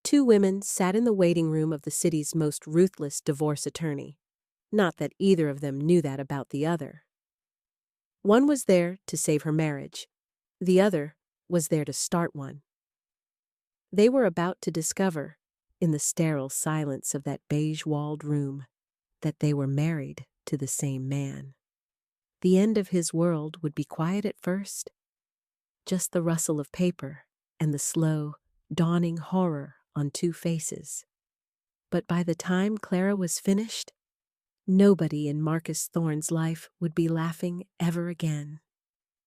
Two women sat in the waiting room of the city's most ruthless divorce attorney. Not that either of them knew that about the other. One was there to save her marriage. The other was there to start one. They were about to discover, in the sterile silence of that beige-walled room, that they were married to the same man. The end of his world would be quiet at first, just the rustle of paper and the slow, dawning horror on two faces. But by the time Clara was finished, nobody in Marcus Thorne's life would be laughing ever again.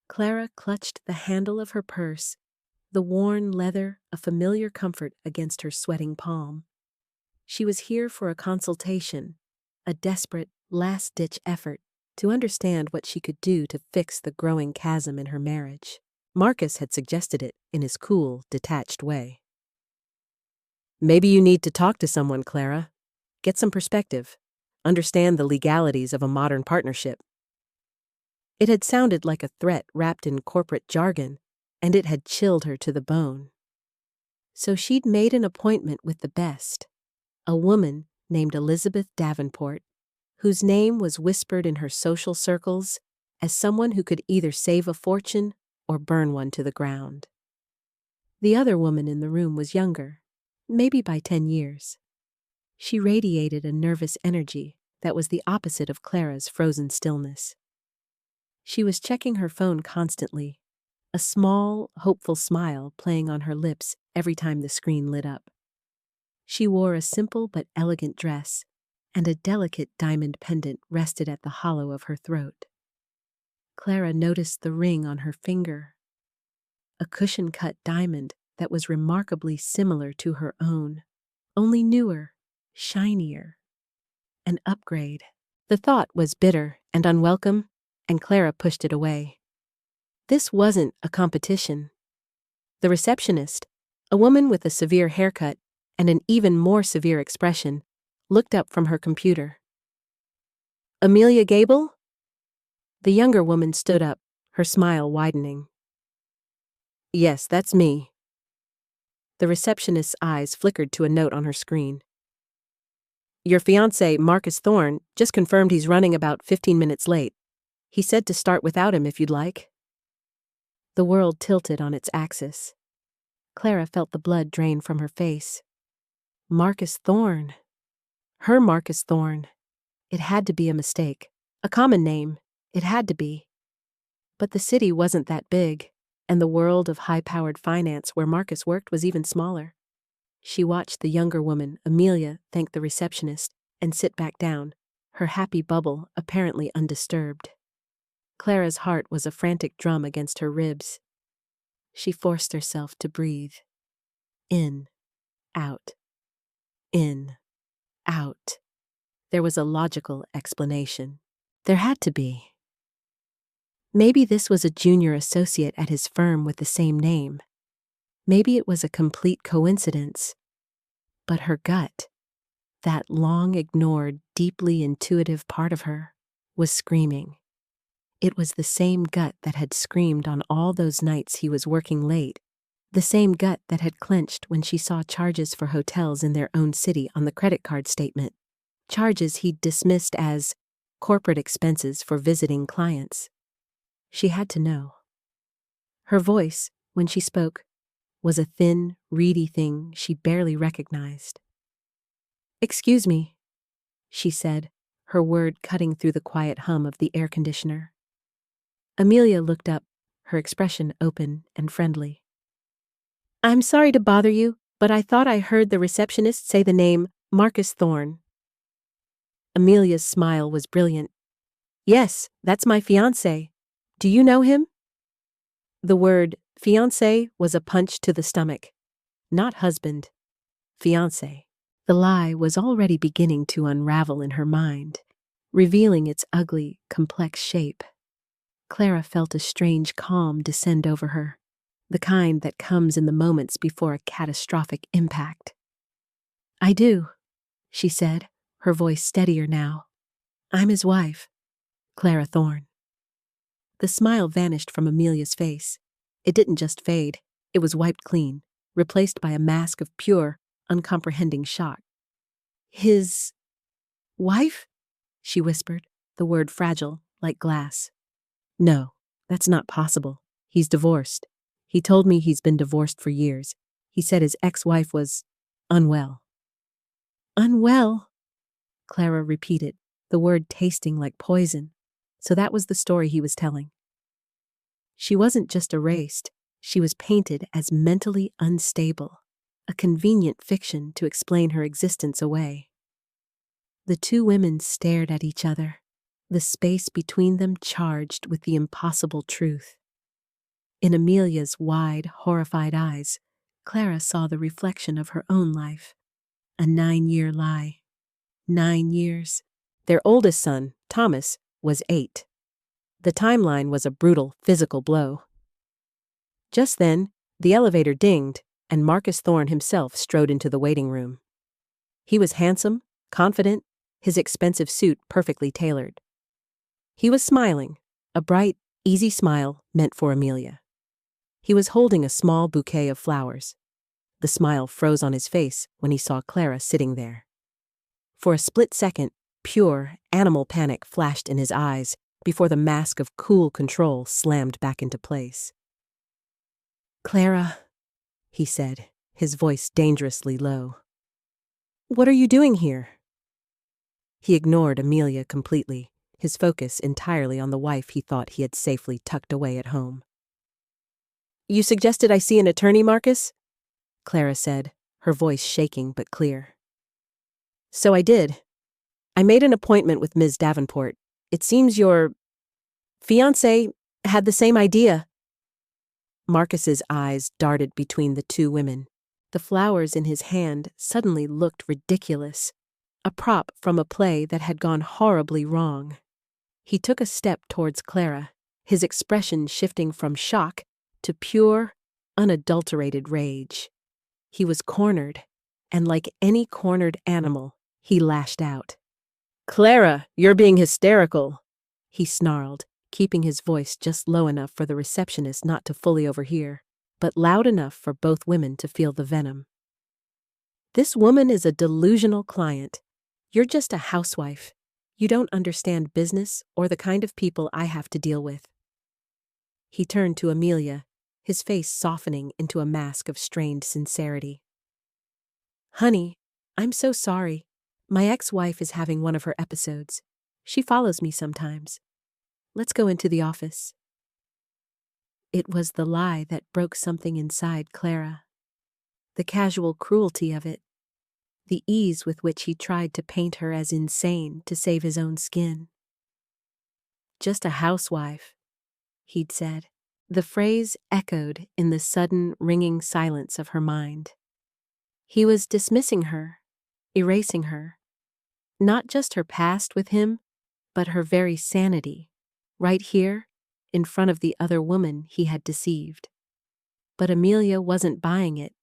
Clara clutched the handle of her purse, the worn leather a familiar comfort against her sweating palm. She was here for a consultation, a desperate, last-ditch effort to understand what she could do to fix the growing chasm in her marriage. Marcus had suggested it in his cool, detached way. "Maybe you need to talk to someone, Clara. Get some perspective. Understand the legalities of a modern partnership." It had sounded like a threat wrapped in corporate jargon, and it had chilled her to the bone. So she'd made an appointment with the best, a woman named Elizabeth Davenport, whose name was whispered in her social circles as someone who could either save a fortune or burn one to the ground. The other woman in the room was younger, maybe by 10 years. She radiated a nervous energy that was the opposite of Clara's frozen stillness. She was checking her phone constantly, a small, hopeful smile playing on her lips every time the screen lit up. She wore a simple but elegant dress, and a delicate diamond pendant rested at the hollow of her throat. Clara noticed the ring on her finger, a cushion-cut diamond that was remarkably similar to her own, only newer, shinier. An upgrade. The thought was bitter and unwelcome, and Clara pushed it away. This wasn't a competition. The receptionist, a woman with a severe haircut and an even more severe expression, looked up from her computer. "Amelia Gable?" The younger woman stood up, her smile widening. "Yes, that's me." The receptionist's eyes flickered to a note on her screen. "Your fiancé, Marcus Thorne, just confirmed he's running about 15 minutes late. He said to start without him if you'd like." The world tilted on its axis. Clara felt the blood drain from her face. Marcus Thorne. Her Marcus Thorne. It had to be a mistake. A common name. It had to be. But the city wasn't that big, and the world of high-powered finance where Marcus worked was even smaller. She watched the younger woman, Amelia, thank the receptionist and sit back down, her happy bubble apparently undisturbed. Clara's heart was a frantic drum against her ribs. She forced herself to breathe. In, out. In, out. There was a logical explanation. There had to be. Maybe this was a junior associate at his firm with the same name. Maybe it was a complete coincidence. But her gut, that long-ignored, deeply intuitive part of her, was screaming. It was the same gut that had screamed on all those nights he was working late, the same gut that had clenched when she saw charges for hotels in their own city on the credit card statement, charges he'd dismissed as corporate expenses for visiting clients. She had to know. Her voice, when she spoke, was a thin, reedy thing she barely recognized. "Excuse me," she said, her word cutting through the quiet hum of the air conditioner. Amelia looked up, her expression open and friendly. "I'm sorry to bother you, but I thought I heard the receptionist say the name Marcus Thorne." Amelia's smile was brilliant. "Yes, that's my fiancé. Do you know him?" The word fiancé was a punch to the stomach. Not husband. Fiancé. The lie was already beginning to unravel in her mind, revealing its ugly, complex shape. Clara felt a strange calm descend over her, the kind that comes in the moments before a catastrophic impact. "I do," she said, her voice steadier now. "I'm his wife, Clara Thorne." The smile vanished from Amelia's face. It didn't just fade, it was wiped clean, replaced by a mask of pure, uncomprehending shock. His wife? She whispered, the word fragile, like glass. No, that's not possible. He's divorced. He told me he's been divorced for years. He said his ex-wife was unwell. Unwell? Clara repeated, the word tasting like poison. So that was the story he was telling. She wasn't just erased, she was painted as mentally unstable, a convenient fiction to explain her existence away. The two women stared at each other, the space between them charged with the impossible truth. In Amelia's wide, horrified eyes, Clara saw the reflection of her own life. A 9-year lie. 9 years. Their oldest son, Thomas, was 8. The timeline was a brutal, physical blow. Just then, the elevator dinged, and Marcus Thorne himself strode into the waiting room. He was handsome, confident, his expensive suit perfectly tailored. He was smiling, a bright, easy smile meant for Amelia. He was holding a small bouquet of flowers. The smile froze on his face when he saw Clara sitting there. For a split second, pure, animal panic flashed in his eyes before the mask of cool control slammed back into place. "Clara," he said, his voice dangerously low. "What are you doing here?" He ignored Amelia completely, his focus entirely on the wife he thought he had safely tucked away at home. "You suggested I see an attorney, Marcus?" Clara said, her voice shaking but clear. "So I did. I made an appointment with Ms. Davenport. It seems your fiancé had the same idea." Marcus's eyes darted between the two women. The flowers in his hand suddenly looked ridiculous, a prop from a play that had gone horribly wrong. He took a step towards Clara, his expression shifting from shock to pure, unadulterated rage. He was cornered, and like any cornered animal, he lashed out. "Clara, you're being hysterical," he snarled, keeping his voice just low enough for the receptionist not to fully overhear, but loud enough for both women to feel the venom. "This woman is a delusional client. You're just a housewife. You don't understand business or the kind of people I have to deal with." He turned to Amelia, his face softening into a mask of strained sincerity. "Honey, I'm so sorry. My ex-wife is having one of her episodes. She follows me sometimes. Let's go into the office." It was the lie that broke something inside Clara. The casual cruelty of it. The ease with which he tried to paint her as insane to save his own skin. "Just a housewife," he'd said. The phrase echoed in the sudden, ringing silence of her mind. He was dismissing her, erasing her. Not just her past with him, but her very sanity, right here, in front of the other woman he had deceived. But Amelia wasn't buying it.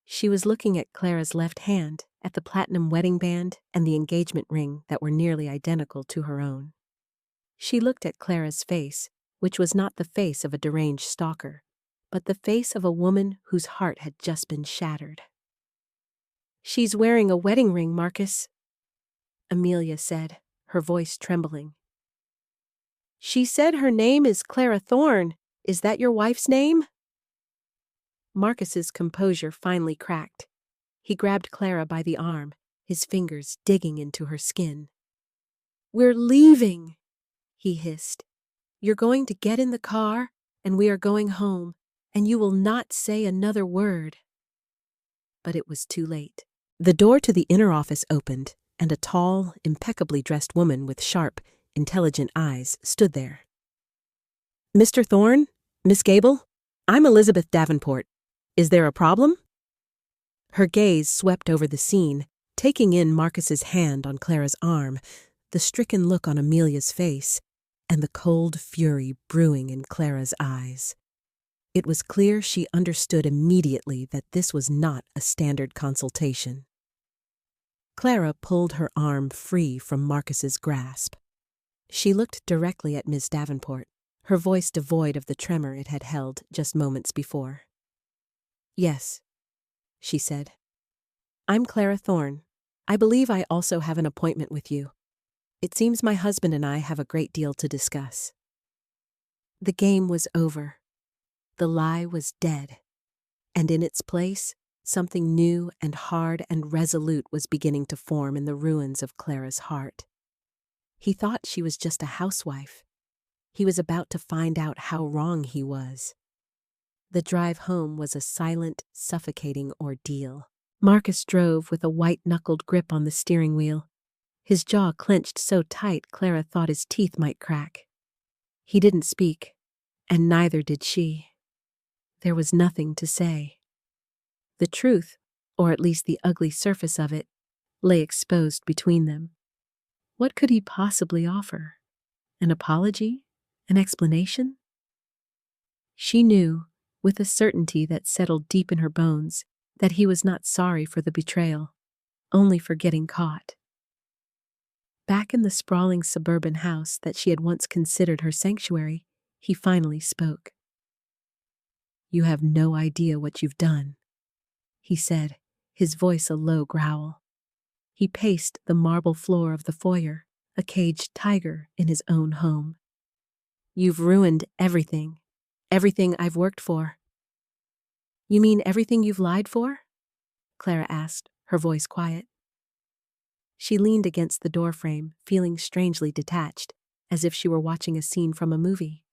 She was looking at Clara's left hand, at the platinum wedding band and the engagement ring that were nearly identical to her own. She looked at Clara's face, which was not the face of a deranged stalker, but the face of a woman whose heart had just been shattered. "She's wearing a wedding ring, Marcus," Amelia said, her voice trembling. "She said her name is Clara Thorne. Is that your wife's name?" Marcus's composure finally cracked. He grabbed Clara by the arm, his fingers digging into her skin. "We're leaving," he hissed. "You're going to get in the car, and we are going home, and you will not say another word." But it was too late. The door to the inner office opened, and a tall, impeccably dressed woman with sharp, intelligent eyes stood there. "Mr. Thorne? Miss Gable? I'm Elizabeth Davenport. Is there a problem?" Her gaze swept over the scene, taking in Marcus's hand on Clara's arm, the stricken look on Amelia's face, and the cold fury brewing in Clara's eyes. It was clear she understood immediately that this was not a standard consultation. Clara pulled her arm free from Marcus's grasp. She looked directly at Miss Davenport, her voice devoid of the tremor it had held just moments before. "Yes," she said. I'm Clara Thorne. I believe I also have an appointment with you. It seems my husband and I have a great deal to discuss." The game was over. The lie was dead. And in its place, something new and hard and resolute was beginning to form in the ruins of Clara's heart. He thought she was just a housewife. He was about to find out how wrong he was. The drive home was a silent, suffocating ordeal. Marcus drove with a white-knuckled grip on the steering wheel. His jaw clenched so tight Clara thought his teeth might crack. He didn't speak, and neither did she. There was nothing to say. The truth, or at least the ugly surface of it, lay exposed between them. What could he possibly offer? An apology? An explanation? She knew, with a certainty that settled deep in her bones, that he was not sorry for the betrayal, only for getting caught. Back in the sprawling suburban house that she had once considered her sanctuary, he finally spoke. "You have no idea what you've done," he said, his voice a low growl. He paced the marble floor of the foyer, a caged tiger in his own home. "You've ruined everything. Everything I've worked for." "You mean everything you've lied for?" Clara asked, her voice quiet. She leaned against the doorframe, feeling strangely detached, as if she were watching a scene from a movie.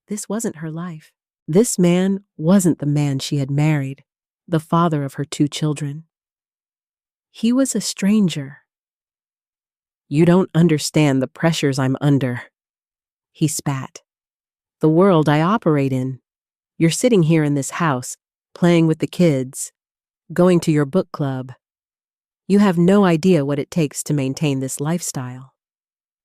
This wasn't her life. This man wasn't the man she had married, the father of her 2 children. He was a stranger. "You don't understand the pressures I'm under," he spat. "The world I operate in. You're sitting here in this house, playing with the kids, going to your book club. You have no idea what it takes to maintain this lifestyle."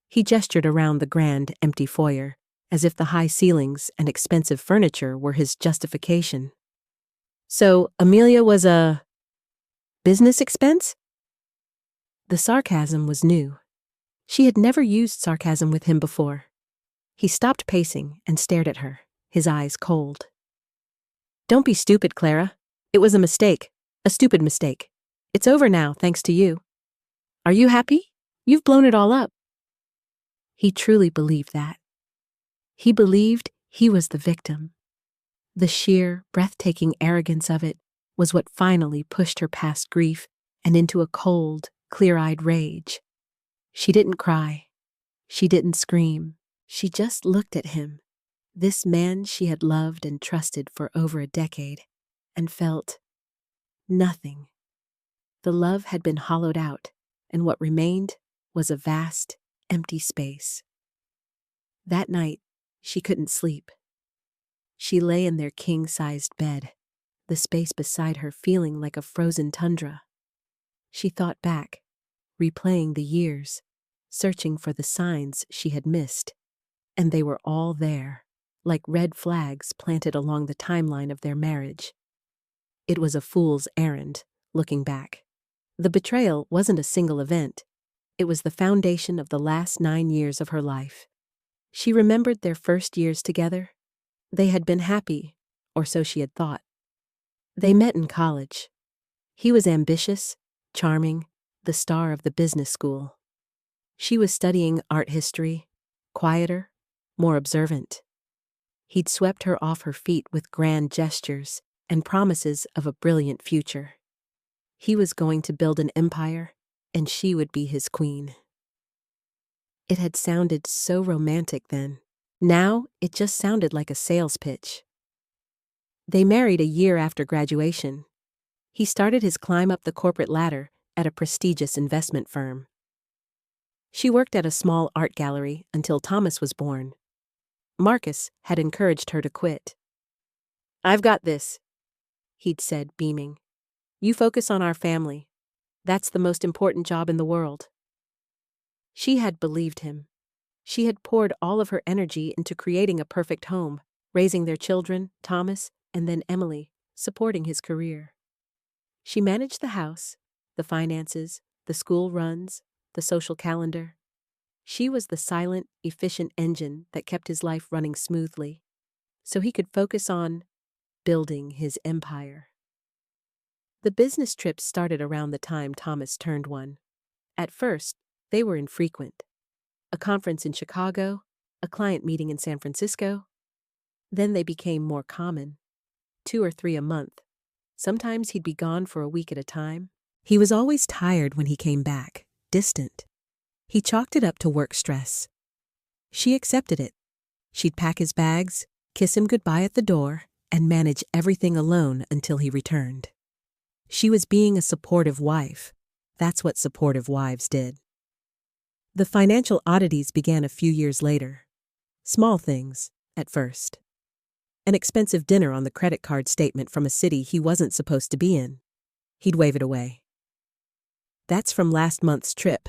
He gestured around the grand, empty foyer, as if the high ceilings and expensive furniture were his justification. "So, Amelia was a business expense?" The sarcasm was new. She had never used sarcasm with him before. He stopped pacing and stared at her, his eyes cold. "Don't be stupid, Clara. It was a mistake. A stupid mistake. It's over now, thanks to you. Are you happy? You've blown it all up." He truly believed that. He believed he was the victim. The sheer, breathtaking arrogance of it was what finally pushed her past grief and into a cold, clear-eyed rage. She didn't cry. She didn't scream. She just looked at him, this man she had loved and trusted for over a decade, and felt nothing. The love had been hollowed out, and what remained was a vast, empty space. That night, she couldn't sleep. She lay in their king-sized bed, the space beside her feeling like a frozen tundra. She thought back, replaying the years, searching for the signs she had missed, and they were all there, like red flags planted along the timeline of their marriage. It was a fool's errand, looking back. The betrayal wasn't a single event. It was the foundation of the last 9 years of her life. She remembered their first years together. They had been happy, or so she had thought. They met in college. He was ambitious, charming, the star of the business school. She was studying art history, quieter, more observant. He'd swept her off her feet with grand gestures and promises of a brilliant future. He was going to build an empire, and she would be his queen. It had sounded so romantic then. Now, it just sounded like a sales pitch. They married a year after graduation. He started his climb up the corporate ladder at a prestigious investment firm. She worked at a small art gallery until Thomas was born. Marcus had encouraged her to quit. "I've got this," he'd said, beaming. "You focus on our family. That's the most important job in the world." She had believed him. She had poured all of her energy into creating a perfect home, raising their children, Thomas, and then Emily, supporting his career. She managed the house, the finances, the school runs, the social calendar. She was the silent, efficient engine that kept his life running smoothly, so he could focus on building his empire. The business trips started around the time Thomas turned one. At first, they were infrequent. A conference in Chicago, a client meeting in San Francisco. Then they became more common. 2 or 3 a month. Sometimes he'd be gone for a week at a time. He was always tired when he came back, distant. He chalked it up to work stress. She accepted it. She'd pack his bags, kiss him goodbye at the door, and manage everything alone until he returned. She was being a supportive wife. That's what supportive wives did. The financial oddities began a few years later. Small things, at first. An expensive dinner on the credit card statement from a city he wasn't supposed to be in. He'd wave it away. That's from last month's trip.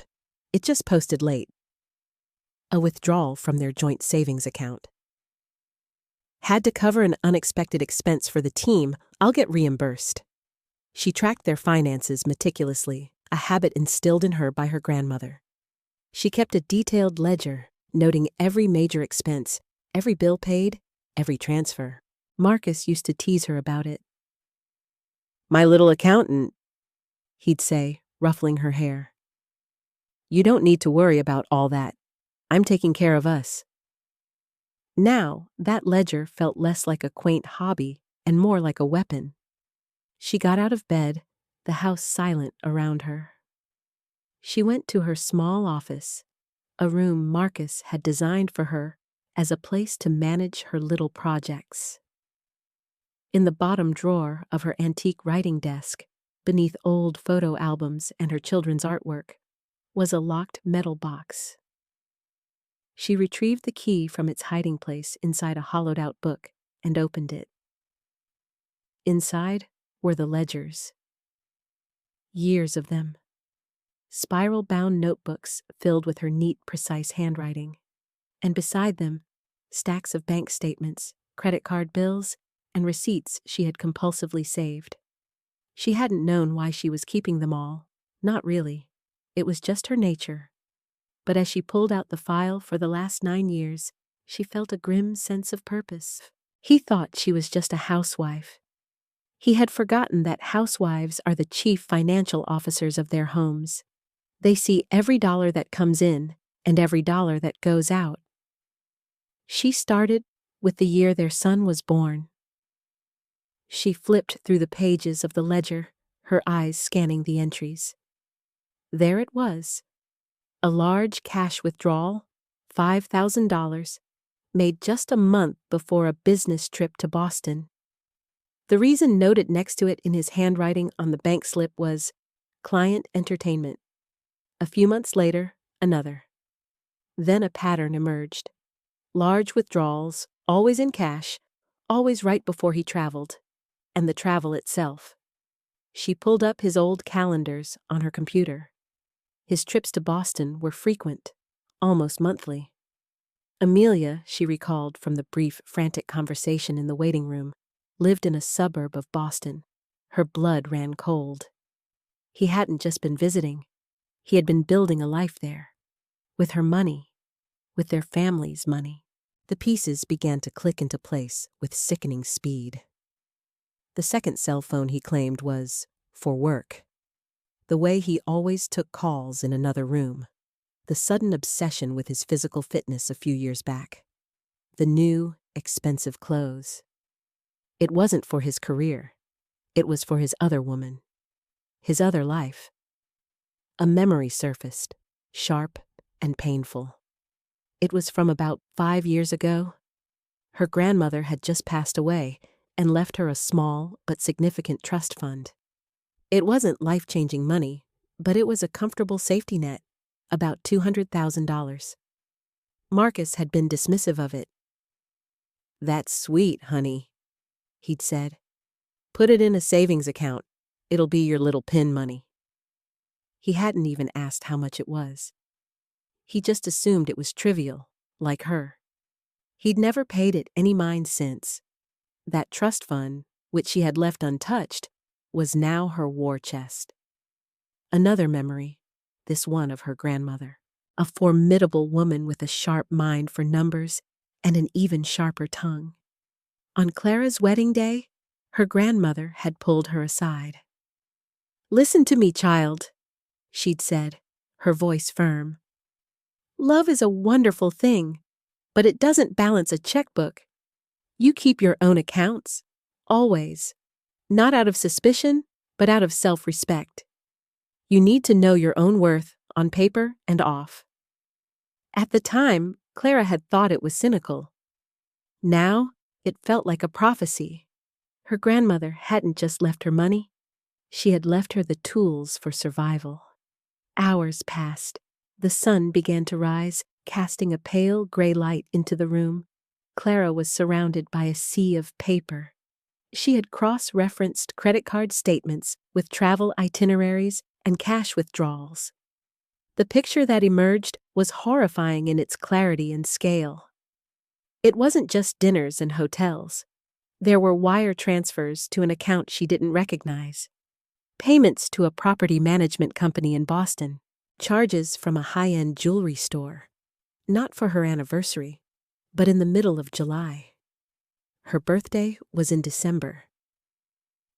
It just posted late. A withdrawal from their joint savings account. Had to cover an unexpected expense for the team, I'll get reimbursed. She tracked their finances meticulously, a habit instilled in her by her grandmother. She kept a detailed ledger, noting every major expense, every bill paid, every transfer. Marcus used to tease her about it. "My little accountant," he'd say, ruffling her hair. "You don't need to worry about all that. I'm taking care of us." Now, that ledger felt less like a quaint hobby and more like a weapon. She got out of bed, the house silent around her. She went to her small office, a room Marcus had designed for her as a place to manage her little projects. In the bottom drawer of her antique writing desk, beneath old photo albums and her children's artwork, was a locked metal box. She retrieved the key from its hiding place inside a hollowed-out book and opened it. Inside were the ledgers. Years of them. Spiral-bound notebooks filled with her neat, precise handwriting. And beside them, stacks of bank statements, credit card bills, and receipts she had compulsively saved. She hadn't known why she was keeping them all. Not really. It was just her nature. But as she pulled out the file for the last 9 years, she felt a grim sense of purpose. He thought she was just a housewife. He had forgotten that housewives are the chief financial officers of their homes. They see every dollar that comes in and every dollar that goes out. She started with the year their son was born. She flipped through the pages of the ledger, her eyes scanning the entries. There it was. A large cash withdrawal, $5,000, made just a month before a business trip to Boston. The reason noted next to it in his handwriting on the bank slip was Client Entertainment. A few months later, another. Then a pattern emerged. Large withdrawals, always in cash, always right before he traveled, and the travel itself. She pulled up his old calendars on her computer. His trips to Boston were frequent, almost monthly. Amelia, she recalled from the brief, frantic conversation in the waiting room, lived in a suburb of Boston. Her blood ran cold. He hadn't just been visiting. He had been building a life there. With her money. With their family's money. The pieces began to click into place with sickening speed. The second cell phone he claimed was for work. The way he always took calls in another room. The sudden obsession with his physical fitness a few years back. The new, expensive clothes. It wasn't for his career. It was for his other woman. His other life. A memory surfaced, sharp and painful. It was from about 5 years ago. Her grandmother had just passed away and left her a small but significant trust fund. It wasn't life-changing money, but it was a comfortable safety net, about $200,000. Marcus had been dismissive of it. "That's sweet, honey," he'd said. "Put it in a savings account. It'll be your little pin money." He hadn't even asked how much it was. He just assumed it was trivial, like her. He'd never paid it any mind since. That trust fund, which she had left untouched, was now her war chest. Another memory, this one of her grandmother. A formidable woman with a sharp mind for numbers and an even sharper tongue. On Clara's wedding day, her grandmother had pulled her aside. Listen to me, child, she'd said, her voice firm. Love is a wonderful thing, but it doesn't balance a checkbook. You keep your own accounts, always, not out of suspicion, but out of self-respect. You need to know your own worth, on paper and off. At the time, Clara had thought it was cynical. Now, it felt like a prophecy. Her grandmother hadn't just left her money, she had left her the tools for survival. Hours passed. The sun began to rise, casting a pale gray light into the room. Clara was surrounded by a sea of paper. She had cross-referenced credit card statements with travel itineraries and cash withdrawals. The picture that emerged was horrifying in its clarity and scale. It wasn't just dinners and hotels. There were wire transfers to an account she didn't recognize, payments to a property management company in Boston, charges from a high-end jewelry store, not for her anniversary, but in the middle of July. Her birthday was in December.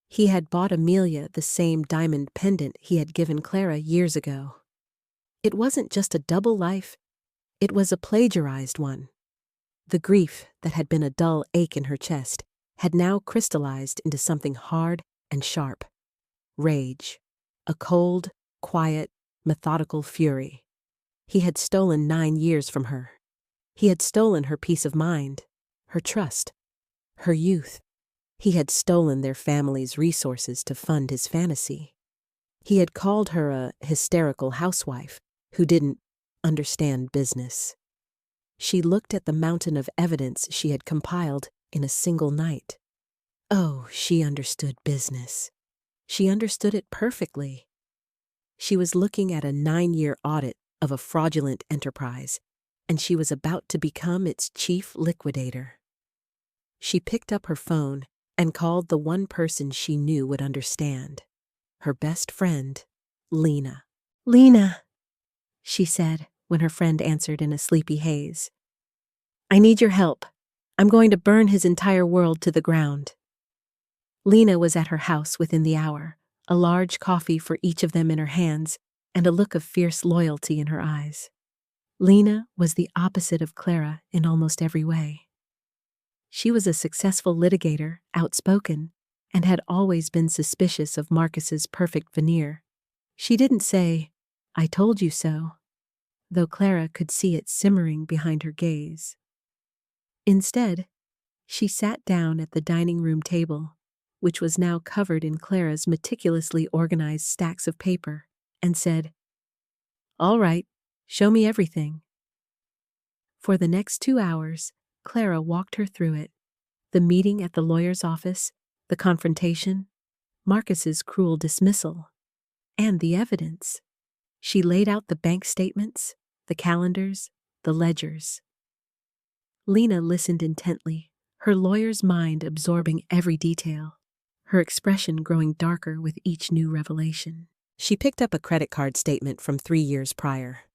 He had bought Amelia the same diamond pendant he had given Clara years ago. It wasn't just a double life, it was a plagiarized one. The grief that had been a dull ache in her chest had now crystallized into something hard and sharp. Rage. A cold, quiet, methodical fury. He had stolen 9 years from her. He had stolen her peace of mind, her trust, her youth. He had stolen their family's resources to fund his fantasy. He had called her a hysterical housewife who didn't understand business. She looked at the mountain of evidence she had compiled in a single night. Oh, she understood business. She understood it perfectly. She was looking at a 9-year audit of a fraudulent enterprise, and she was about to become its chief liquidator. She picked up her phone and called the one person she knew would understand. Her best friend, Lena. "Lena," she said when her friend answered in a sleepy haze. "I need your help. I'm going to burn his entire world to the ground." Lena was at her house within the hour, a large coffee for each of them in her hands and a look of fierce loyalty in her eyes. Lena was the opposite of Clara in almost every way. She was a successful litigator, outspoken, and had always been suspicious of Marcus's perfect veneer. She didn't say, "I told you so," though Clara could see it simmering behind her gaze. Instead, she sat down at the dining room table, which was now covered in Clara's meticulously organized stacks of paper, and said, "All right, show me everything." For the next 2 hours, Clara walked her through it. The meeting at the lawyer's office, the confrontation, Marcus's cruel dismissal, and the evidence. She laid out the bank statements, the calendars, the ledgers. Lena listened intently, her lawyer's mind absorbing every detail, her expression growing darker with each new revelation. She picked up a credit card statement from 3 years prior.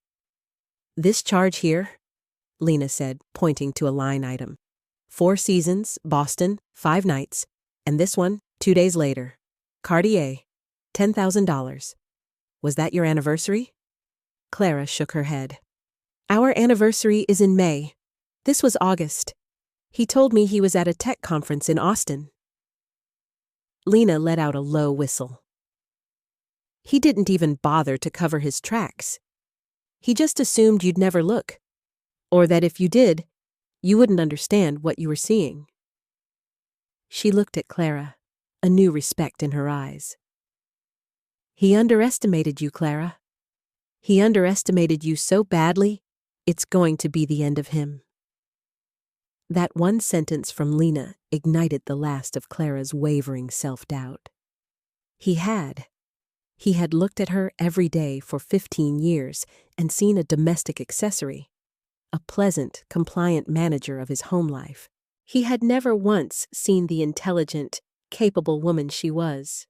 "This charge here," Lena said, pointing to a line item. 4 seasons, Boston, 5 nights, and this one, 2 days later. Cartier, $10,000. Was that your anniversary? Clara shook her head. "Our anniversary is in May. This was August. He told me he was at a tech conference in Austin." Lena let out a low whistle. "He didn't even bother to cover his tracks. He just assumed you'd never look, or that if you did, you wouldn't understand what you were seeing." She looked at Clara, a new respect in her eyes. "He underestimated you, Clara. He underestimated you so badly, it's going to be the end of him." That one sentence from Lena ignited the last of Clara's wavering self-doubt. He had looked at her every day for 15 years and seen a domestic accessory, a pleasant, compliant manager of his home life. He had never once seen the intelligent, capable woman she was.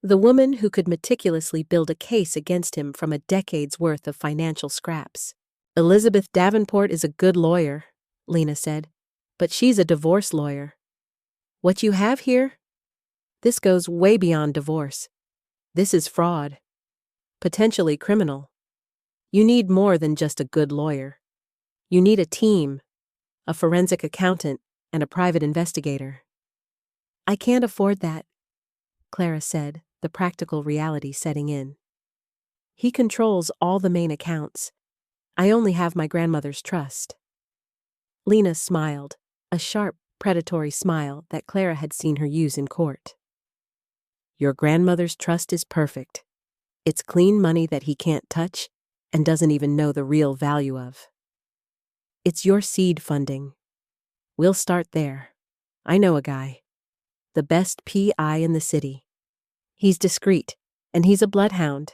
The woman who could meticulously build a case against him from a decade's worth of financial scraps. "Elizabeth Davenport is a good lawyer," Lena said, "but she's a divorce lawyer. What you have here? This goes way beyond divorce. This is fraud. Potentially criminal. You need more than just a good lawyer. You need a team, a forensic accountant, and a private investigator. I can't afford that, Clara said, the practical reality setting in. He controls all the main accounts. I only have my grandmother's trust. Lena smiled, a sharp, predatory smile that Clara had seen her use in court. Your grandmother's trust is perfect. It's clean money that he can't touch and doesn't even know the real value of. It's your seed funding. We'll start there. I know a guy. The best PI in the city. He's discreet, and he's a bloodhound.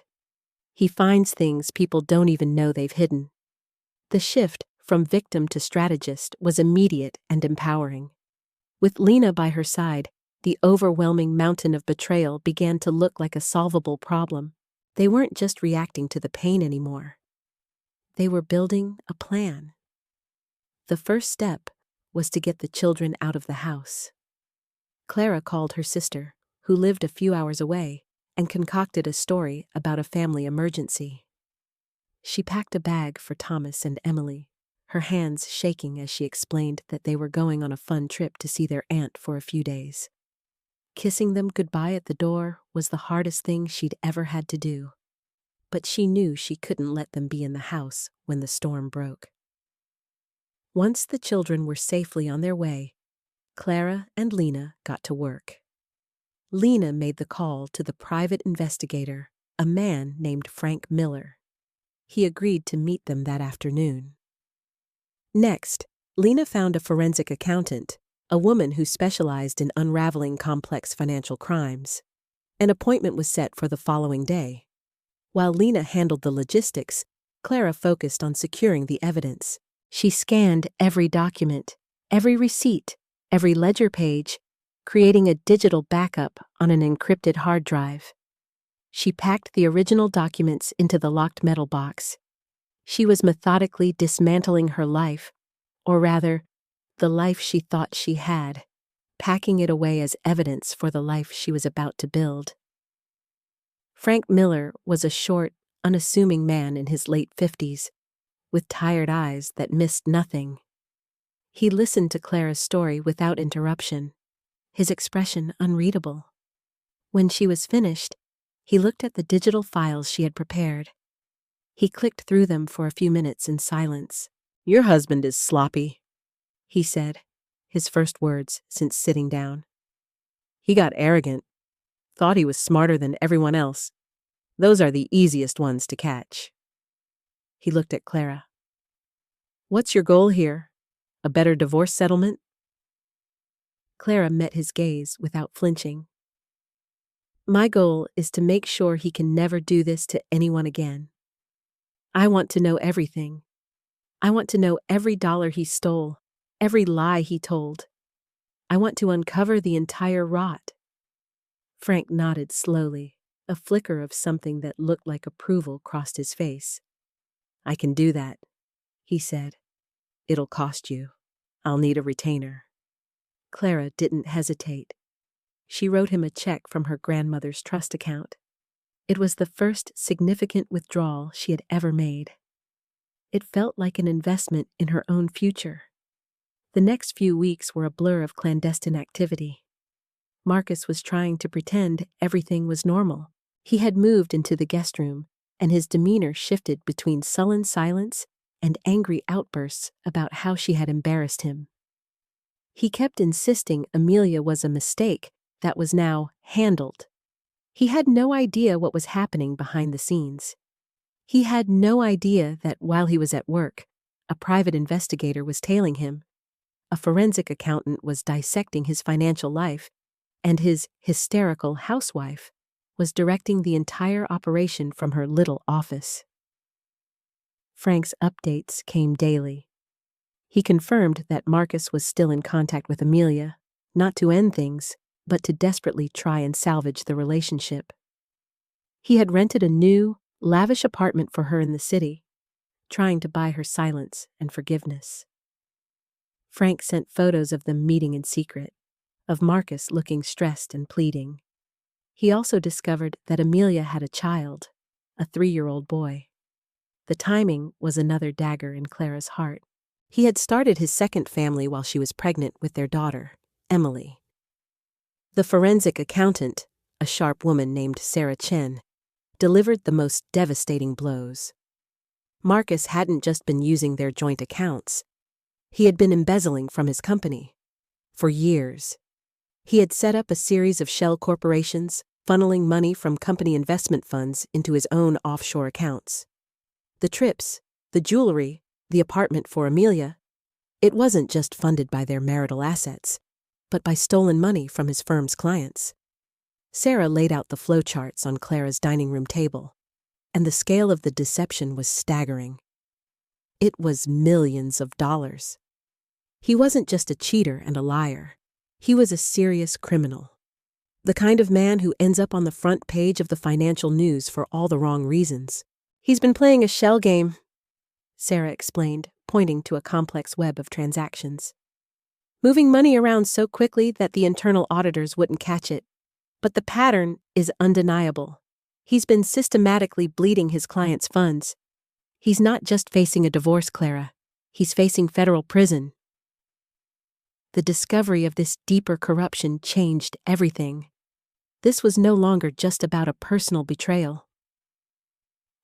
He finds things people don't even know they've hidden. The shift from victim to strategist was immediate and empowering. With Lena by her side, the overwhelming mountain of betrayal began to look like a solvable problem. They weren't just reacting to the pain anymore. They were building a plan. The first step was to get the children out of the house. Clara called her sister, who lived a few hours away, and concocted a story about a family emergency. She packed a bag for Thomas and Emily, her hands shaking as she explained that they were going on a fun trip to see their aunt for a few days. Kissing them goodbye at the door was the hardest thing she'd ever had to do, but she knew she couldn't let them be in the house when the storm broke. Once the children were safely on their way, Clara and Lena got to work. Lena made the call to the private investigator, a man named Frank Miller. He agreed to meet them that afternoon. Next, Lena found a forensic accountant, a woman who specialized in unraveling complex financial crimes. An appointment was set for the following day. While Lena handled the logistics, Clara focused on securing the evidence. She scanned every document, every receipt, every ledger page, creating a digital backup on an encrypted hard drive. She packed the original documents into the locked metal box. She was methodically dismantling her life, or rather, the life she thought she had, packing it away as evidence for the life she was about to build. Frank Miller was a short, unassuming man in his late 50s, with tired eyes that missed nothing. He listened to Clara's story without interruption, his expression unreadable. When she was finished, he looked at the digital files she had prepared. He clicked through them for a few minutes in silence. "Your husband is sloppy," he said, his first words since sitting down. "He got arrogant, thought he was smarter than everyone else. Those are the easiest ones to catch." He looked at Clara. "What's your goal here? A better divorce settlement?" Clara met his gaze without flinching. "My goal is to make sure he can never do this to anyone again. I want to know everything. I want to know every dollar he stole, every lie he told. I want to uncover the entire rot." Frank nodded slowly, a flicker of something that looked like approval crossed his face. "I can do that," he said. "It'll cost you. I'll need a retainer." Clara didn't hesitate. She wrote him a check from her grandmother's trust account. It was the first significant withdrawal she had ever made. It felt like an investment in her own future. The next few weeks were a blur of clandestine activity. Marcus was trying to pretend everything was normal. He had moved into the guest room, and his demeanor shifted between sullen silence and angry outbursts about how she had embarrassed him. He kept insisting Amelia was a mistake that was now handled. He had no idea what was happening behind the scenes. He had no idea that while he was at work, a private investigator was tailing him, a forensic accountant was dissecting his financial life, and his hysterical housewife was directing the entire operation from her little office. Frank's updates came daily. He confirmed that Marcus was still in contact with Amelia, not to end things, but to desperately try and salvage the relationship. He had rented a new, lavish apartment for her in the city, trying to buy her silence and forgiveness. Frank sent photos of them meeting in secret, of Marcus looking stressed and pleading. He also discovered that Amelia had a child, a 3-year-old boy. The timing was another dagger in Clara's heart. He had started his second family while she was pregnant with their daughter, Emily. The forensic accountant, a sharp woman named Sarah Chen, delivered the most devastating blows. Marcus hadn't just been using their joint accounts. He had been embezzling from his company. For years, he had set up a series of shell corporations, funneling money from company investment funds into his own offshore accounts. The trips, the jewelry, the apartment for Amelia, it wasn't just funded by their marital assets, but by stolen money from his firm's clients. Sarah laid out the flowcharts on Clara's dining room table, and the scale of the deception was staggering. It was millions of dollars. He wasn't just a cheater and a liar. He was a serious criminal. The kind of man who ends up on the front page of the financial news for all the wrong reasons. He's been playing a shell game, Sarah explained, pointing to a complex web of transactions. Moving money around so quickly that the internal auditors wouldn't catch it. But the pattern is undeniable. He's been systematically bleeding his clients' funds. He's not just facing a divorce, Clara. He's facing federal prison. The discovery of this deeper corruption changed everything. This was no longer just about a personal betrayal.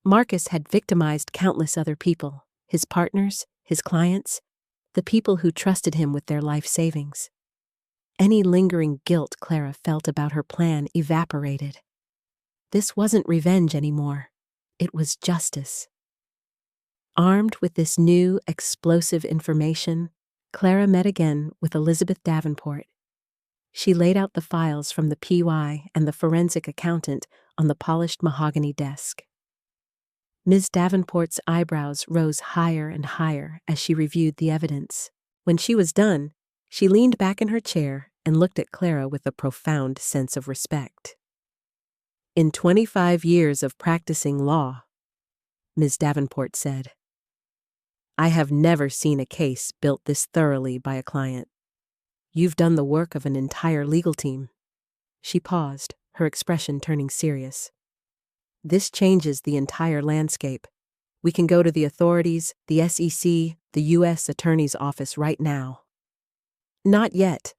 Marcus had victimized countless other people, his partners, his clients, the people who trusted him with their life savings. Any lingering guilt Clara felt about her plan evaporated. This wasn't revenge anymore. It was justice. Armed with this new, explosive information, Clara met again with Elizabeth Davenport. She laid out the files from the PY and the forensic accountant on the polished mahogany desk. Ms. Davenport's eyebrows rose higher and higher as she reviewed the evidence. When she was done, she leaned back in her chair and looked at Clara with a profound sense of respect. In 25 years of practicing law, Ms. Davenport said, I have never seen a case built this thoroughly by a client. You've done the work of an entire legal team. She paused, her expression turning serious. This changes the entire landscape. We can go to the authorities, the SEC, the U.S. Attorney's Office right now. Not yet,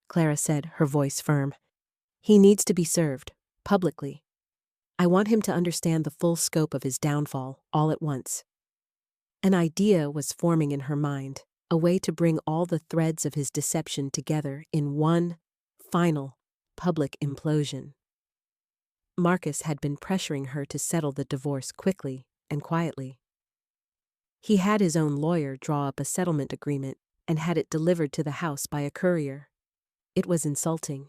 Clara said, her voice firm. He needs to be served, publicly. I want him to understand the full scope of his downfall, all at once. An idea was forming in her mind, a way to bring all the threads of his deception together in one, final, public implosion. Marcus had been pressuring her to settle the divorce quickly and quietly. He had his own lawyer draw up a settlement agreement and had it delivered to the house by a courier. It was insulting.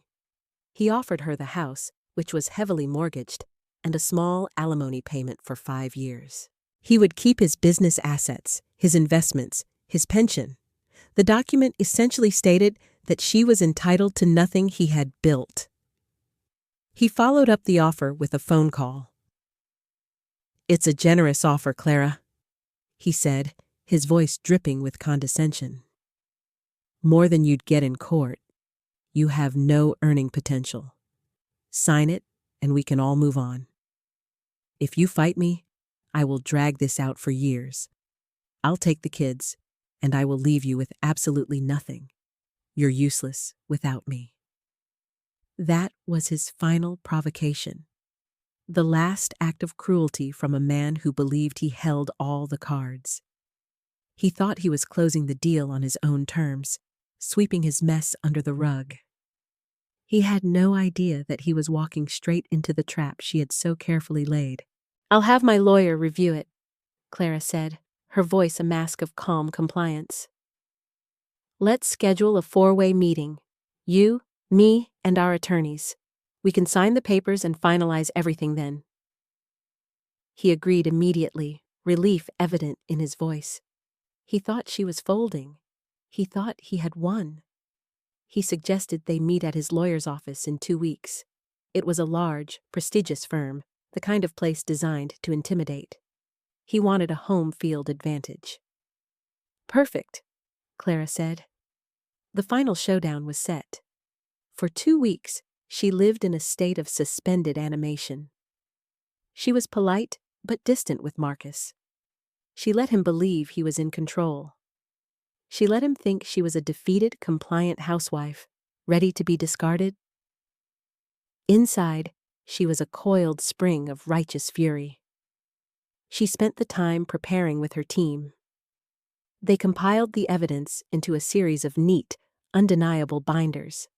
He offered her the house, which was heavily mortgaged, and a small alimony payment for 5 years. He would keep his business assets, his investments, his pension. The document essentially stated that she was entitled to nothing he had built. He followed up the offer with a phone call. It's a generous offer, Clara, he said, his voice dripping with condescension. More than you'd get in court. You have no earning potential. Sign it, and we can all move on. If you fight me, I will drag this out for years. I'll take the kids, and I will leave you with absolutely nothing. You're useless without me. That was his final provocation. The last act of cruelty from a man who believed he held all the cards. He thought he was closing the deal on his own terms, sweeping his mess under the rug. He had no idea that he was walking straight into the trap she had so carefully laid. I'll have my lawyer review it, Clara said, her voice a mask of calm compliance. Let's schedule a 4-way meeting. You, me, and our attorneys. We can sign the papers and finalize everything then. He agreed immediately, relief evident in his voice. He thought she was folding. He thought he had won. He suggested they meet at his lawyer's office in 2 weeks. It was a large, prestigious firm, the kind of place designed to intimidate. He wanted a home field advantage. Perfect, Clara said. The final showdown was set. For 2 weeks, She lived in a state of suspended animation. She was polite but distant with Marcus. She let him believe he was in control. She let him think she was a defeated, compliant housewife, ready to be discarded. Inside, she was a coiled spring of righteous fury. She spent the time preparing with her team. They compiled the evidence into a series of neat, undeniable binders.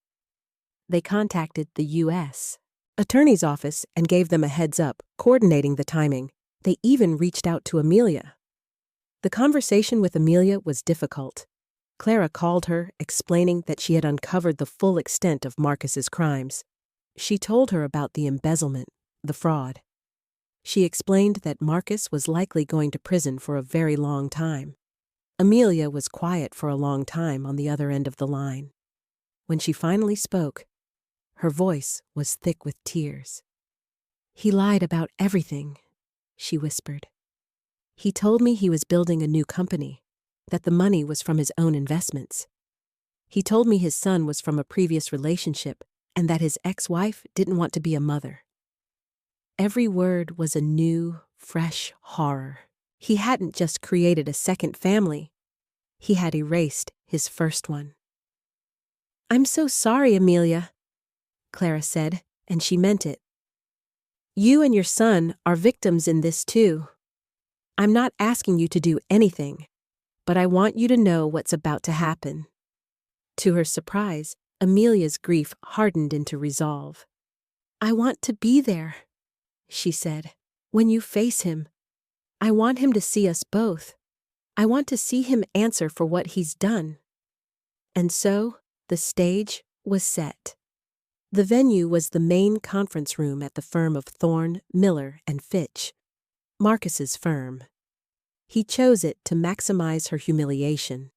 They contacted the U.S. Attorney's Office and gave them a heads up, coordinating the timing. They even reached out to Amelia. The conversation with Amelia was difficult. Clara called her, explaining that she had uncovered the full extent of Marcus's crimes. She told her about the embezzlement, the fraud. She explained that Marcus was likely going to prison for a very long time. Amelia was quiet for a long time on the other end of the line. When she finally spoke, her voice was thick with tears. "He lied about everything," she whispered. "He told me he was building a new company, that the money was from his own investments. He told me his son was from a previous relationship and that his ex-wife didn't want to be a mother." Every word was a new, fresh horror. He hadn't just created a second family. He had erased his first one. "I'm so sorry, Amelia," Clara said, and she meant it. "You and your son are victims in this too. I'm not asking you to do anything, but I want you to know what's about to happen." To her surprise, Amelia's grief hardened into resolve. "I want to be there," she said, "when you face him. I want him to see us both. I want to see him answer for what he's done." And so, the stage was set. The venue was the main conference room at the firm of Thorne, Miller, and Fitch, Marcus's firm. He chose it to maximize her humiliation.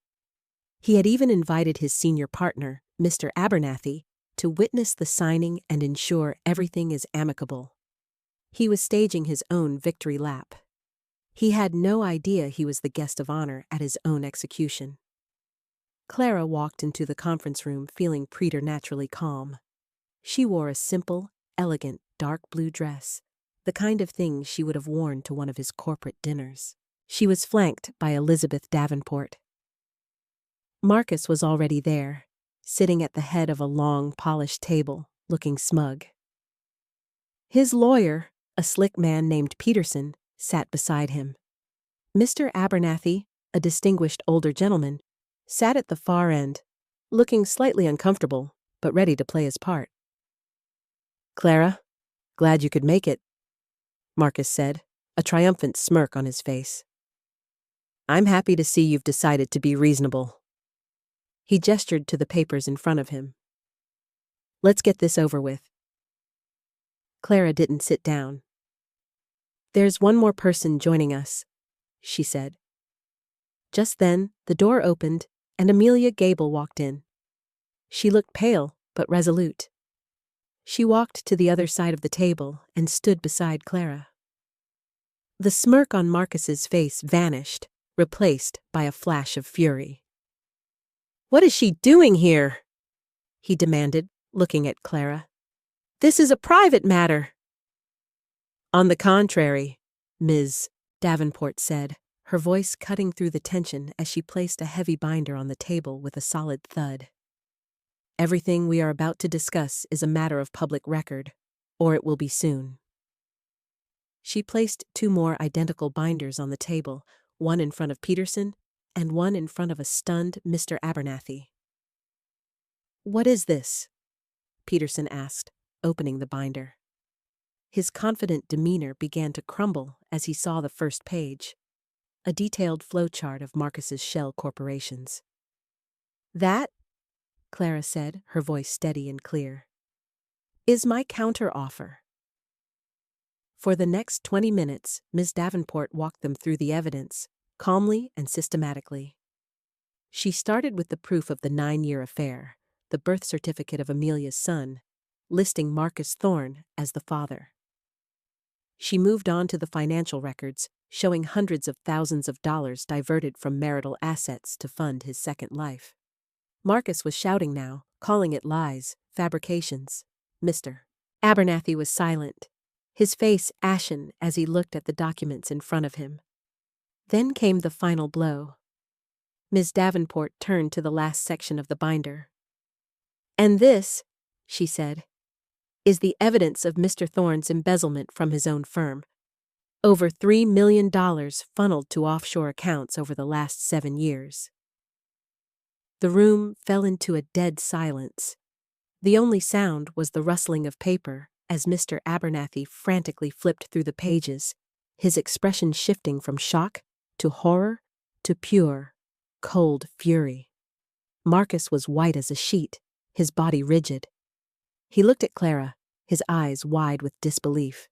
He had even invited his senior partner, Mr. Abernathy, to witness the signing and ensure everything is amicable. He was staging his own victory lap. He had no idea he was the guest of honor at his own execution. Clara walked into the conference room feeling preternaturally calm. She wore a simple, elegant, dark blue dress, the kind of thing she would have worn to one of his corporate dinners. She was flanked by Elizabeth Davenport. Marcus was already there, sitting at the head of a long, polished table, looking smug. His lawyer, a slick man named Peterson, sat beside him. Mr. Abernathy, a distinguished older gentleman, sat at the far end, looking slightly uncomfortable, but ready to play his part. "Clara, glad you could make it," Marcus said, a triumphant smirk on his face. "I'm happy to see you've decided to be reasonable." He gestured to the papers in front of him. "Let's get this over with." Clara didn't sit down. "There's one more person joining us," she said. Just then, the door opened, and Amelia Gable walked in. She looked pale, but resolute. She walked to the other side of the table and stood beside Clara. The smirk on Marcus's face vanished, replaced by a flash of fury. "What is she doing here?" he demanded, looking at Clara. "This is a private matter." "On the contrary," Ms. Davenport said, her voice cutting through the tension as she placed a heavy binder on the table with a solid thud. "Everything we are about to discuss is a matter of public record, or it will be soon." She placed two more identical binders on the table, one in front of Peterson and one in front of a stunned Mr. Abernathy. "What is this?" Peterson asked, opening the binder. His confident demeanor began to crumble as he saw the first page, a detailed flowchart of Marcus's shell corporations. "That," Clara said, her voice steady and clear, "is my counteroffer." For the next 20 minutes, Ms. Davenport walked them through the evidence, calmly and systematically. She started with the proof of the 9-year affair, the birth certificate of Amelia's son, listing Marcus Thorne as the father. She moved on to the financial records, showing hundreds of thousands of dollars diverted from marital assets to fund his second life. Marcus was shouting now, calling it lies, fabrications. Mr. Abernathy was silent, his face ashen as he looked at the documents in front of him. Then came the final blow. Ms. Davenport turned to the last section of the binder. "And this," she said, "is the evidence of Mr. Thorne's embezzlement from his own firm. Over $3 million funneled to offshore accounts over the last 7 years." The room fell into a dead silence. The only sound was the rustling of paper as Mr. Abernathy frantically flipped through the pages, his expression shifting from shock to horror to pure, cold fury. Marcus was white as a sheet, his body rigid. He looked at Clara, his eyes wide with disbelief.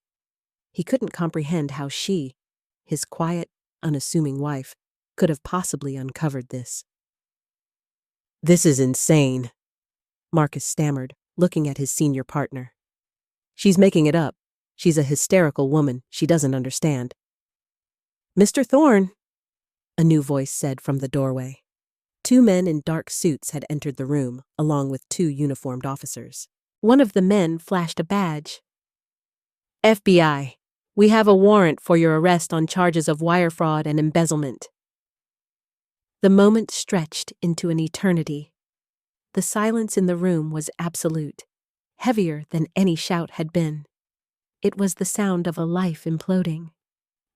He couldn't comprehend how she, his quiet, unassuming wife, could have possibly uncovered this. "This is insane," Marcus stammered, looking at his senior partner. "She's making it up. She's a hysterical woman. She doesn't understand." "Mr. Thorne," a new voice said from the doorway. 2 men in dark suits had entered the room, along with 2 uniformed officers. One of the men flashed a badge. "FBI, we have a warrant for your arrest on charges of wire fraud and embezzlement." The moment stretched into an eternity. The silence in the room was absolute, heavier than any shout had been. It was the sound of a life imploding.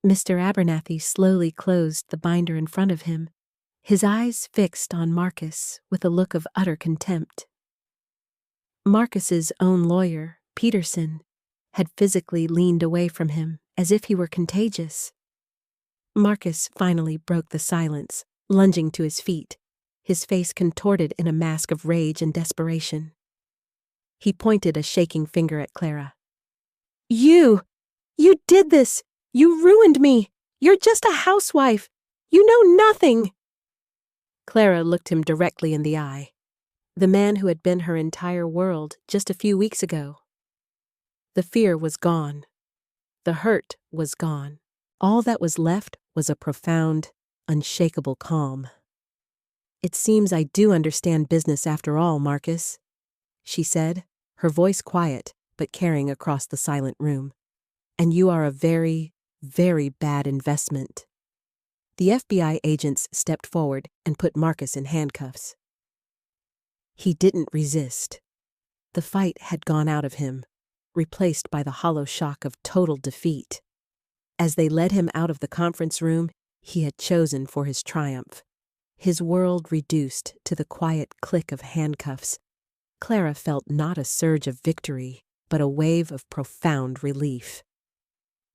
Mr. Abernathy slowly closed the binder in front of him, his eyes fixed on Marcus with a look of utter contempt. Marcus's own lawyer, Peterson, had physically leaned away from him as if he were contagious. Marcus finally broke the silence, lunging to his feet, his face contorted in a mask of rage and desperation. He pointed a shaking finger at Clara. You did this! You ruined me! You're just a housewife! You know nothing!" Clara looked him directly in the eye. The man who had been her entire world just a few weeks ago. The fear was gone. The hurt was gone. All that was left was a profound, unshakable calm. "It seems I do understand business after all, Marcus," she said, her voice quiet but carrying across the silent room. "And you are a very, very bad investment." The FBI agents stepped forward and put Marcus in handcuffs. He didn't resist. The fight had gone out of him, replaced by the hollow shock of total defeat. As they led him out of the conference room he had chosen for his triumph, his world reduced to the quiet click of handcuffs, Clara felt not a surge of victory, but a wave of profound relief.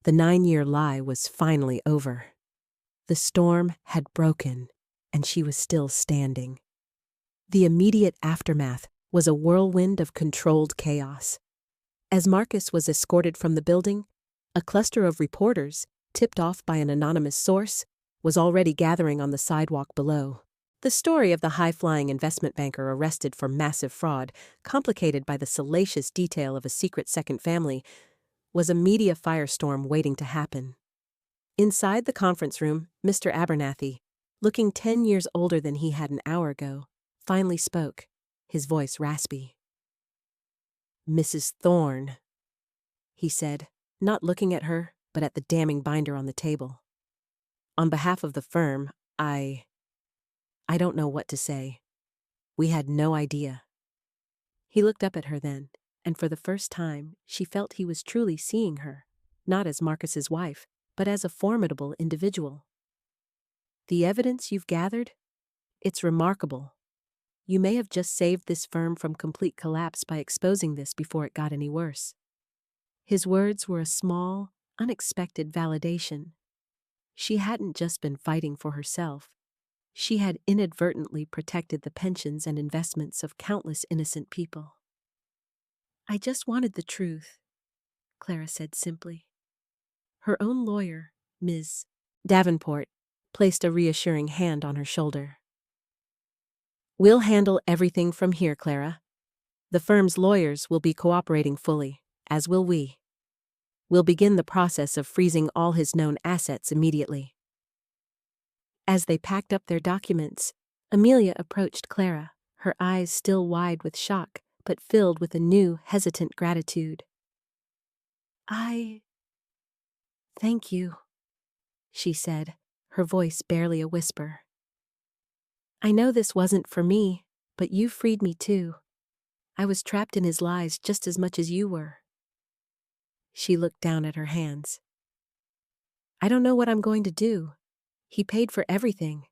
The 9-year lie was finally over. The storm had broken, and she was still standing. The immediate aftermath was a whirlwind of controlled chaos. As Marcus was escorted from the building, a cluster of reporters, tipped off by an anonymous source, was already gathering on the sidewalk below. The story of the high-flying investment banker arrested for massive fraud, complicated by the salacious detail of a secret second family, was a media firestorm waiting to happen. Inside the conference room, Mr. Abernathy, looking 10 years older than he had an hour ago, finally spoke, his voice raspy. "Mrs. Thorne," he said, not looking at her, but at the damning binder on the table. "On behalf of the firm, I don't know what to say. We had no idea." He looked up at her then, and for the first time, she felt he was truly seeing her, not as Marcus's wife, but as a formidable individual. "The evidence you've gathered? It's remarkable. You may have just saved this firm from complete collapse by exposing this before it got any worse." His words were a small, unexpected validation. She hadn't just been fighting for herself. She had inadvertently protected the pensions and investments of countless innocent people. "I just wanted the truth," Clara said simply. Her own lawyer, Ms. Davenport, placed a reassuring hand on her shoulder. "We'll handle everything from here, Clara. The firm's lawyers will be cooperating fully, as will we. We'll begin the process of freezing all his known assets immediately." As they packed up their documents, Amelia approached Clara, her eyes still wide with shock, but filled with a new, hesitant gratitude. Thank you, she said, her voice barely a whisper. I know this wasn't for me, but you freed me too. I was trapped in his lies just as much as you were. She looked down at her hands. I don't know what I'm going to do. He paid for everything.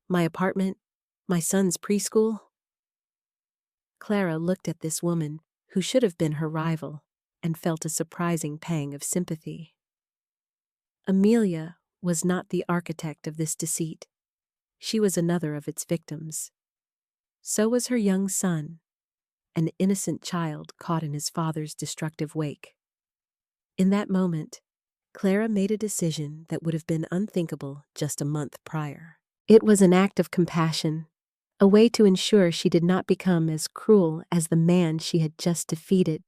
My apartment, my son's preschool. Clara looked at this woman, who should have been her rival, and felt a surprising pang of sympathy. Amelia was not the architect of this deceit. She was another of its victims. So was her young son, an innocent child caught in his father's destructive wake. In that moment, Clara made a decision that would have been unthinkable just a month prior. It was an act of compassion, a way to ensure she did not become as cruel as the man she had just defeated.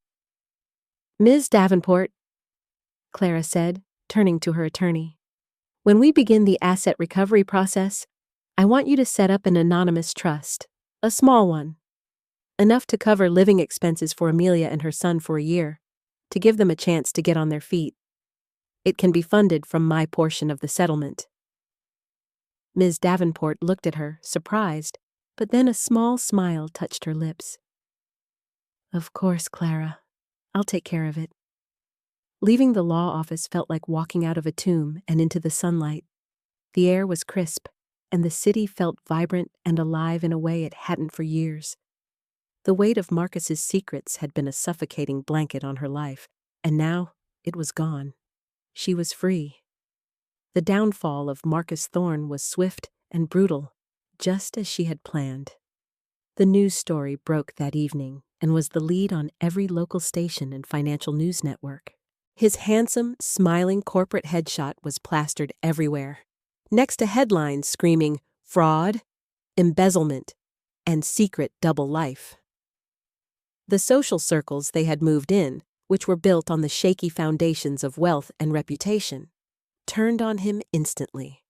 Ms. Davenport, Clara said, turning to her attorney, when we begin the asset recovery process, I want you to set up an anonymous trust, a small one, enough to cover living expenses for Amelia and her son for a year, to give them a chance to get on their feet. It can be funded from my portion of the settlement. Ms. Davenport looked at her, surprised, but then a small smile touched her lips. Of course, Clara. I'll take care of it. Leaving the law office felt like walking out of a tomb and into the sunlight. The air was crisp, and the city felt vibrant and alive in a way it hadn't for years. The weight of Marcus's secrets had been a suffocating blanket on her life, and now it was gone. She was free. The downfall of Marcus Thorne was swift and brutal, just as she had planned. The news story broke that evening and was the lead on every local station and financial news network. His handsome, smiling corporate headshot was plastered everywhere, next to headlines screaming fraud, embezzlement, and secret double life. The social circles they had moved in, which were built on the shaky foundations of wealth and reputation, turned on him instantly.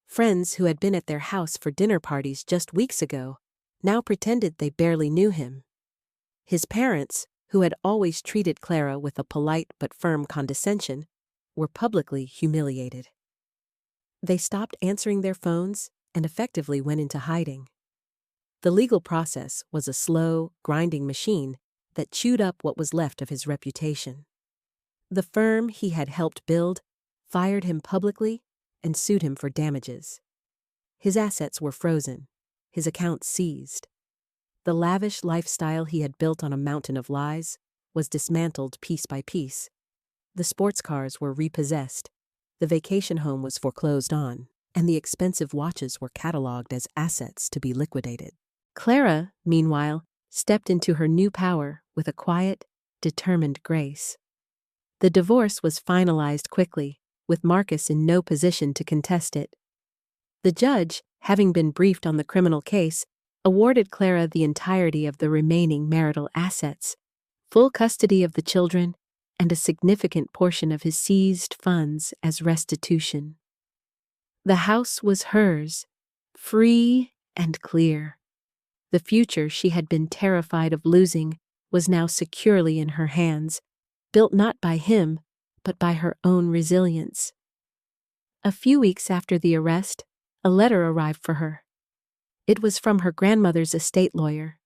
Friends who had been at their house for dinner parties just weeks ago now pretended they barely knew him. His parents, who had always treated Clara with a polite but firm condescension, were publicly humiliated. They stopped answering their phones and effectively went into hiding. The legal process was a slow, grinding machine that chewed up what was left of his reputation. The firm he had helped build fired him publicly and sued him for damages. His assets were frozen, his accounts seized. The lavish lifestyle he had built on a mountain of lies was dismantled piece by piece. The sports cars were repossessed, the vacation home was foreclosed on, and the expensive watches were cataloged as assets to be liquidated. Clara, meanwhile, stepped into her new power with a quiet, determined grace. The divorce was finalized quickly, with Marcus in no position to contest it. The judge, having been briefed on the criminal case, awarded Clara the entirety of the remaining marital assets, full custody of the children, and a significant portion of his seized funds as restitution. The house was hers, free and clear. The future she had been terrified of losing was now securely in her hands, built not by him, but by her own resilience. A few weeks after the arrest, a letter arrived for her. It was from her grandmother's estate lawyer.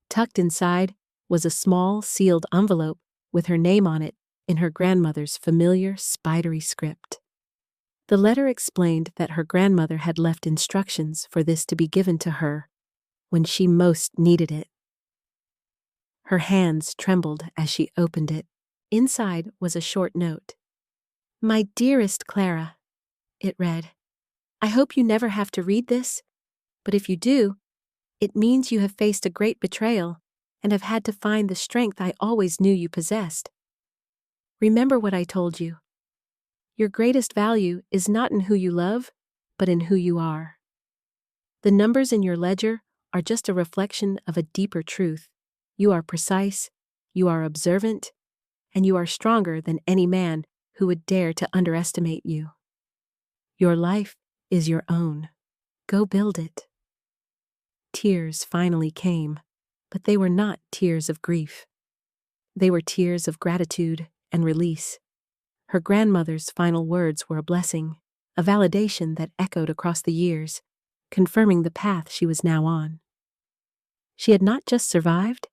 Tucked inside was a small, sealed envelope with her name on it in her grandmother's familiar, spidery script. The letter explained that her grandmother had left instructions for this to be given to her when she most needed it. Her hands trembled as she opened it. Inside was a short note. "My dearest Clara," it read, "I hope you never have to read this, but if you do, it means you have faced a great betrayal and have had to find the strength I always knew you possessed. Remember what I told you. Your greatest value is not in who you love, but in who you are. The numbers in your ledger are just a reflection of a deeper truth. You are precise, you are observant, and you are stronger than any man who would dare to underestimate you. Your life is your own. Go build it." Tears finally came, But they were not tears of grief. They were tears of gratitude and release. Her grandmother's final words were a blessing, a validation that echoed across the years, confirming the path she was now on. She had not just survived,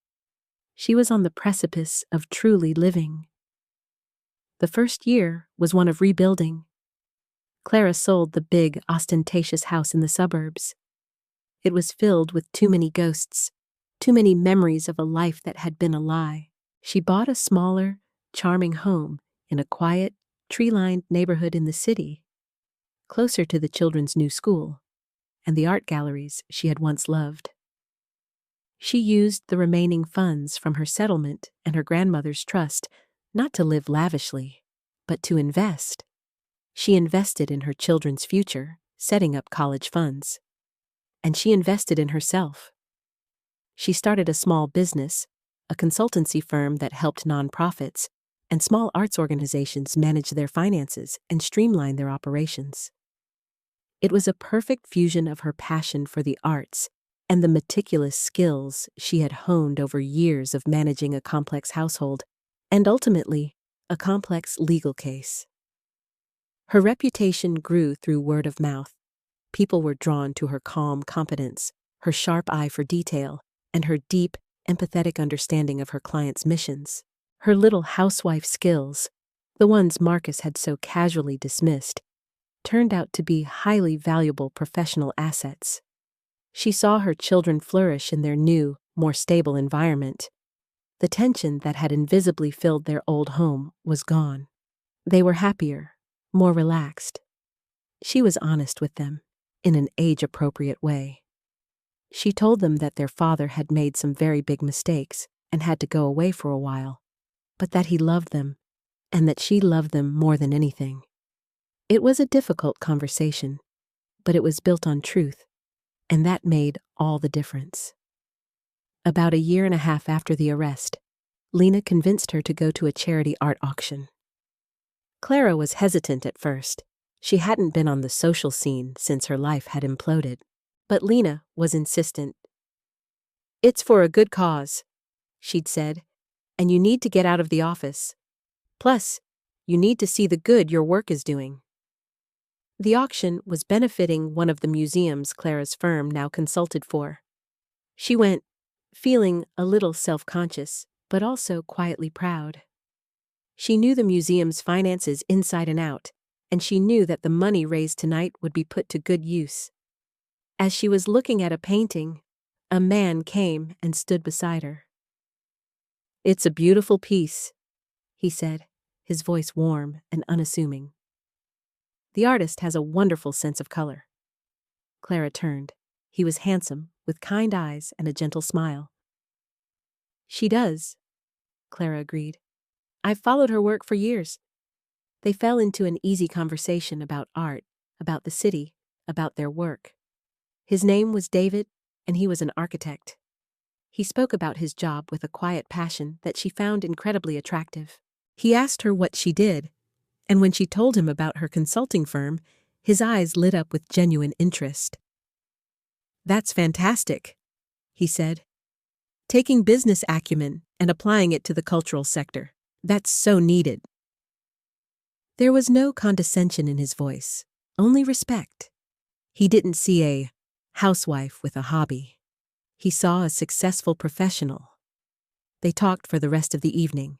she was on the precipice of truly living. The first year was one of rebuilding. Clara sold the big, ostentatious house in the suburbs. It was filled with too many ghosts, too many memories of a life that had been a lie. She bought a smaller, charming home in a quiet, tree-lined neighborhood in the city, closer to the children's new school and the art galleries she had once loved. She used the remaining funds from her settlement and her grandmother's trust not to live lavishly, but to invest. She invested in her children's future, setting up college funds. And she invested in herself. She started a small business, a consultancy firm that helped nonprofits and small arts organizations manage their finances and streamline their operations. It was a perfect fusion of her passion for the arts and the meticulous skills she had honed over years of managing a complex household and ultimately a complex legal case. Her reputation grew through word of mouth. People were drawn to her calm competence, her sharp eye for detail, and her deep, empathetic understanding of her clients' missions. Her little housewife skills, the ones Marcus had so casually dismissed, turned out to be highly valuable professional assets. She saw her children flourish in their new, more stable environment. The tension that had invisibly filled their old home was gone. They were happier, more relaxed. She was honest with them, in an age-appropriate way. She told them that their father had made some very big mistakes and had to go away for a while, but that he loved them, and that she loved them more than anything. It was a difficult conversation, but it was built on truth, and that made all the difference. About a year and a half after the arrest, Lena convinced her to go to a charity art auction. Clara was hesitant at first. She hadn't been on the social scene since her life had imploded, but Lena was insistent. "It's for a good cause," she'd said, "and you need to get out of the office. Plus, you need to see the good your work is doing." The auction was benefiting one of the museums Clara's firm now consulted for. She went, feeling a little self-conscious, but also quietly proud. She knew the museum's finances inside and out, and she knew that the money raised tonight would be put to good use. As she was looking at a painting, a man came and stood beside her. "It's a beautiful piece," he said, his voice warm and unassuming. "The artist has a wonderful sense of color." Clara turned. He was handsome, with kind eyes and a gentle smile. "She does," Clara agreed. "I've followed her work for years." They fell into an easy conversation about art, about the city, about their work. His name was David, and he was an architect. He spoke about his job with a quiet passion that she found incredibly attractive. He asked her what she did, and when she told him about her consulting firm, his eyes lit up with genuine interest. "That's fantastic," he said. "Taking business acumen and applying it to the cultural sector. That's so needed." There was no condescension in his voice, only respect. He didn't see a housewife with a hobby. He saw a successful professional. They talked for the rest of the evening.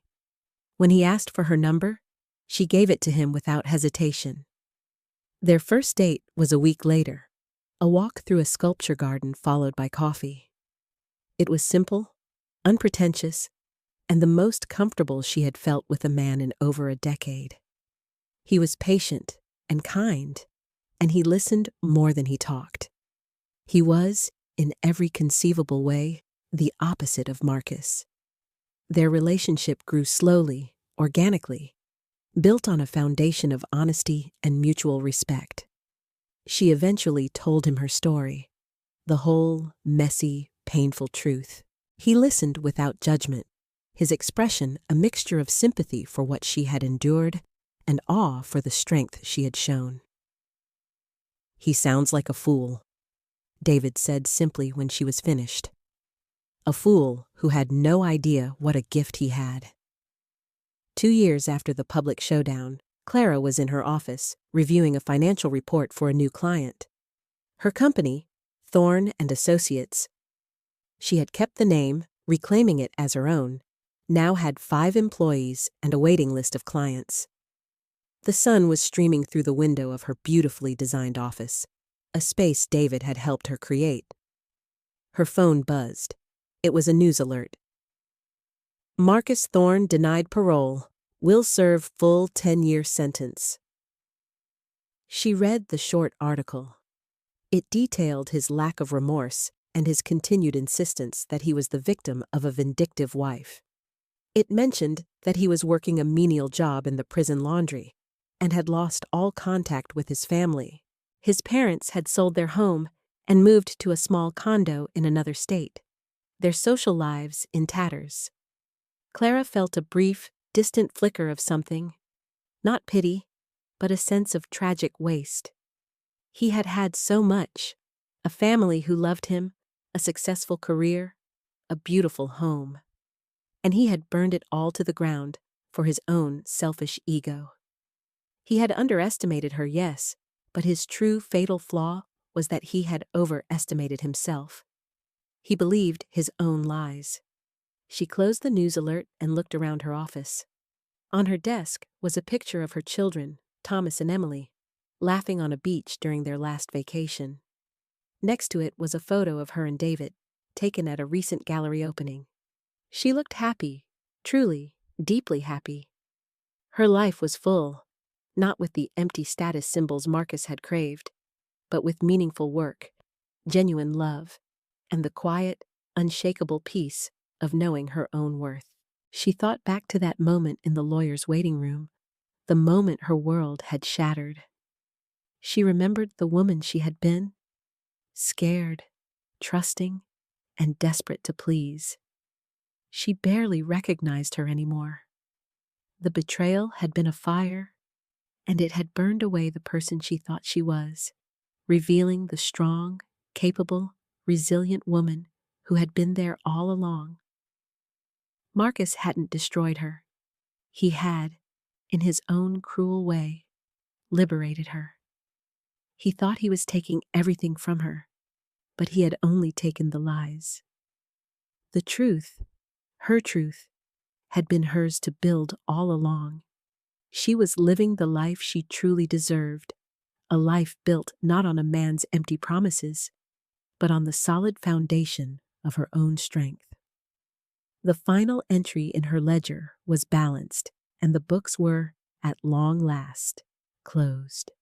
When he asked for her number, she gave it to him without hesitation. Their first date was a week later, a walk through a sculpture garden followed by coffee. It was simple, unpretentious, and the most comfortable she had felt with a man in over a decade. He was patient and kind, and he listened more than he talked. He was, in every conceivable way, the opposite of Marcus. Their relationship grew slowly, organically, built on a foundation of honesty and mutual respect. She eventually told him her story, the whole, messy, painful truth. He listened without judgment, his expression a mixture of sympathy for what she had endured and awe for the strength she had shown. "He sounds like a fool," David said simply when she was finished. a fool who had no idea what a gift he had. 2 years after the public showdown, Clara was in her office, reviewing a financial report for a new client. Her company, Thorne and Associates, she had kept the name, reclaiming it as her own, now had 5 employees and a waiting list of clients. The sun was streaming through the window of her beautifully designed office, a space David had helped her create. Her phone buzzed. It was a news alert. Marcus Thorne denied parole. Will serve full 10-year sentence. She read the short article. It detailed his lack of remorse and his continued insistence that he was the victim of a vindictive wife. It mentioned that he was working a menial job in the prison laundry and had lost all contact with his family. His parents had sold their home and moved to a small condo in another state, their social lives in tatters. Clara felt a brief, distant flicker of something, not pity, but a sense of tragic waste. He had had so much, a family who loved him, a successful career, a beautiful home. And he had burned it all to the ground for his own selfish ego. He had underestimated her, yes, but his true fatal flaw was that he had overestimated himself. He believed his own lies. She closed the news alert and looked around her office. On her desk was a picture of her children, Thomas and Emily, laughing on a beach during their last vacation. Next to it was a photo of her and David, taken at a recent gallery opening. She looked happy, truly, deeply happy. Her life was full, not with the empty status symbols Marcus had craved, but with meaningful work, genuine love, and the quiet, unshakable peace of knowing her own worth. She thought back to that moment in the lawyer's waiting room, the moment her world had shattered. She remembered the woman she had been, scared, trusting, and desperate to please. She barely recognized her anymore. The betrayal had been a fire, and it had burned away the person she thought she was, revealing the strong, capable, resilient woman who had been there all along. Marcus hadn't destroyed her. He had, in his own cruel way, liberated her. He thought he was taking everything from her, but he had only taken the lies. The truth, her truth, had been hers to build all along. She was living the life she truly deserved, a life built not on a man's empty promises, but on the solid foundation of her own strength. The final entry in her ledger was balanced, and the books were, at long last, closed.